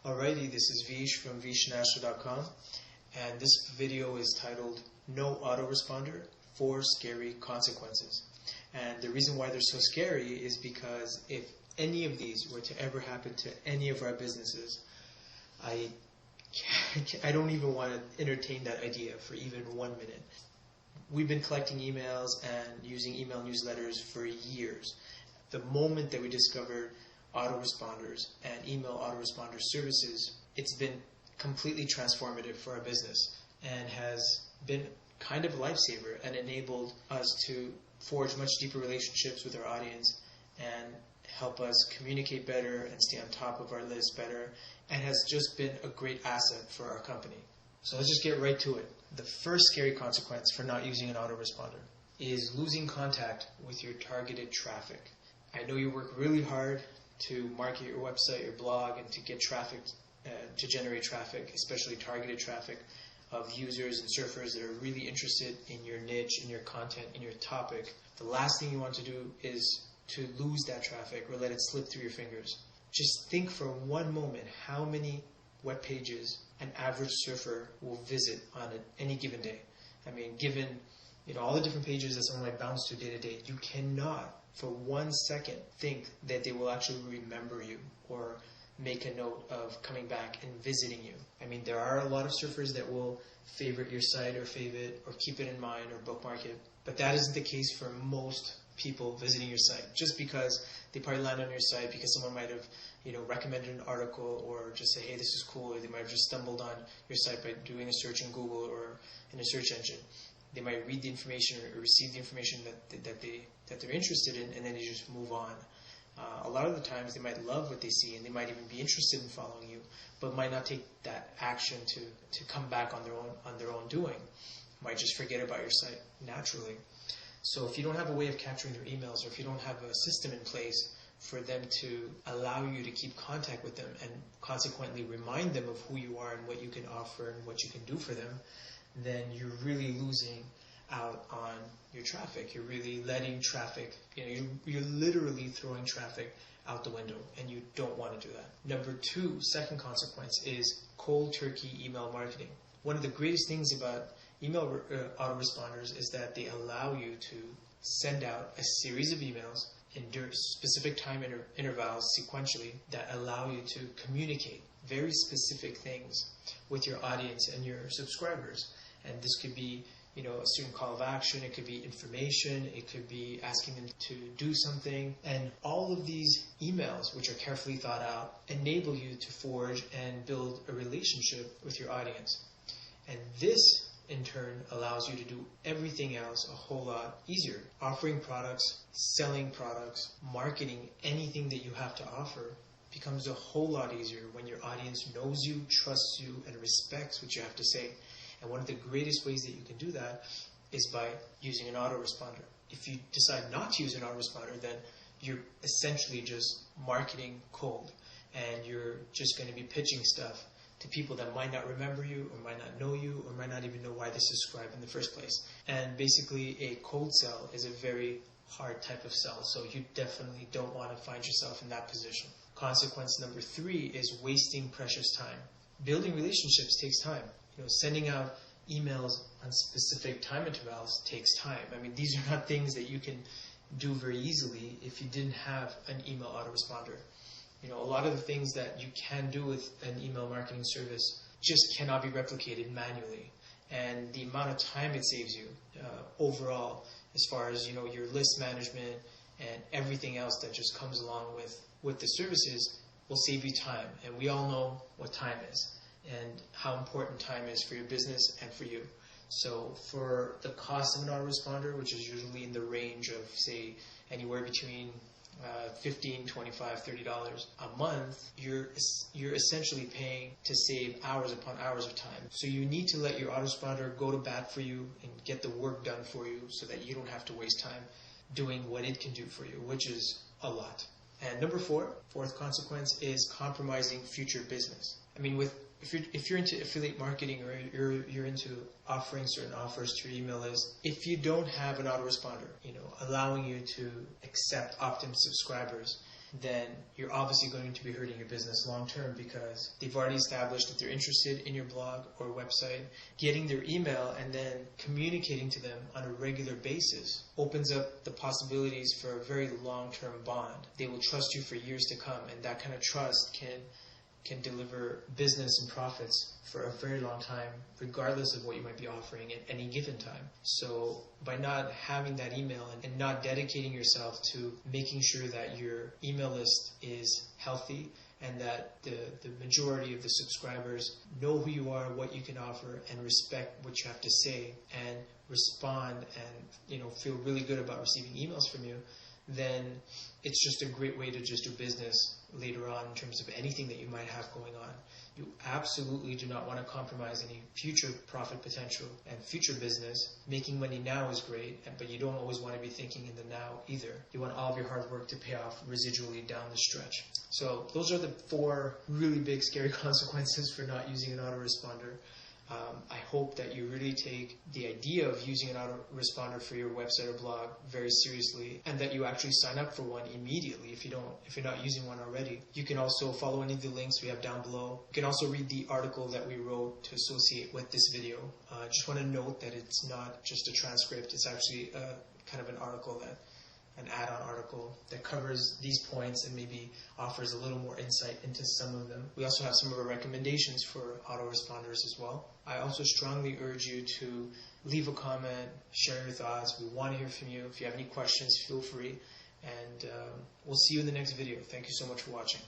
Alrighty, this is Vish from vishnashra.com, and this video is titled No Autoresponder, 4 Scary Consequences. And the reason why they're so scary is because if any of these were to ever happen to any of our businesses, I don't even want to entertain that idea for even 1 minute. We've been collecting emails and using email newsletters for years. The moment that we discovered autoresponders and email autoresponder services, it's been completely transformative for our business and has been kind of a lifesaver and enabled us to forge much deeper relationships with our audience and help us communicate better and stay on top of our list better, and has just been a great asset for our company. So let's just get right to it. The first scary consequence for not using an autoresponder is losing contact with your targeted traffic. I know you work really hard to market your website, your blog, and to get traffic, to generate traffic, especially targeted traffic of users and surfers that are really interested in your niche, in your content, in your topic. The last thing you want to do is to lose that traffic or let it slip through your fingers. Just think for one moment how many web pages an average surfer will visit on any given day. I mean, given all the different pages that someone might bounce to day to day, you cannot for 1 second think that they will actually remember you or make a note of coming back and visiting you. I mean, there are a lot of surfers that will favorite your site or favorite or keep it in mind or bookmark it, but that isn't the case for most people visiting your site, just because they probably land on your site because someone might have recommended an article or just say, hey, this is cool, or they might have just stumbled on your site by doing a search in Google or in a search engine. They might read the information or receive the information that they're interested in, and then they just move on. A lot of the times they might love what they see and they might even be interested in following you, but might not take that action to come back on their own doing. Might just forget about your site naturally. So if you don't have a way of capturing their emails, or if you don't have a system in place for them to allow you to keep contact with them and consequently remind them of who you are and what you can offer and what you can do for them, then you're really losing out on your traffic. You're really letting traffic, you're literally throwing traffic out the window, and you don't want to do that. Number 2, second consequence is cold turkey email marketing. One of the greatest things about email autoresponders is that they allow you to send out a series of emails in specific time intervals sequentially that allow you to communicate very specific things with your audience and your subscribers. And this could be a certain call of action, it could be information, it could be asking them to do something. And all of these emails, which are carefully thought out, enable you to forge and build a relationship with your audience. And this, in turn, allows you to do everything else a whole lot easier. Offering products, selling products, marketing anything that you have to offer becomes a whole lot easier when your audience knows you, trusts you, and respects what you have to say. And one of the greatest ways that you can do that is by using an autoresponder. If you decide not to use an autoresponder, then you're essentially just marketing cold, and you're just going to be pitching stuff to people that might not remember you or might not know you or might not even know why they subscribe in the first place. And basically a cold sell is a very hard type of sell, so you definitely don't want to find yourself in that position. Consequence number 3 is wasting precious time. Building relationships takes time. Sending out emails on specific time intervals takes time. I mean, these are not things that you can do very easily if you didn't have an email autoresponder. A lot of the things that you can do with an email marketing service just cannot be replicated manually. And the amount of time it saves you overall, as far as your list management and everything else that just comes along with the services, will save you time. And we all know what time is and how important time is for your business and for you. So for the cost of an autoresponder, which is usually in the range of, say, anywhere between $15, $25, $30 a month, you're essentially paying to save hours upon hours of time. So you need to let your autoresponder go to bat for you and get the work done for you so that you don't have to waste time doing what it can do for you, which is a lot. And number 4, fourth consequence, is compromising future business. I mean, if you're into affiliate marketing or you're into offering certain offers to your email list, if you don't have an autoresponder, allowing you to accept opt-in subscribers, then you're obviously going to be hurting your business long term, because they've already established that they're interested in your blog or website. Getting their email and then communicating to them on a regular basis opens up the possibilities for a very long-term bond. They will trust you for years to come, and that kind of trust can deliver business and profits for a very long time, regardless of what you might be offering at any given time. So by not having that email and not dedicating yourself to making sure that your email list is healthy and that the majority of the subscribers know who you are, what you can offer, and respect what you have to say, and respond and feel really good about receiving emails from you, then it's just a great way to just do business later on in terms of anything that you might have going on. You absolutely do not want to compromise any future profit potential and future business. Making money now is great, but you don't always want to be thinking in the now either. You want all of your hard work to pay off residually down the stretch. So those are the 4 really big scary consequences for not using an autoresponder. I hope that you really take the idea of using an autoresponder for your website or blog very seriously, and that you actually sign up for one immediately if you're not using one already. You can also follow any of the links we have down below. You can also read the article that we wrote to associate with this video. I just want to note that it's not just a transcript, it's actually kind of an article, an add-on article that covers these points and maybe offers a little more insight into some of them. We also have some of our recommendations for autoresponders as well. I also strongly urge you to leave a comment, share your thoughts. We want to hear from you. If you have any questions, feel free. And we'll see you in the next video. Thank you so much for watching.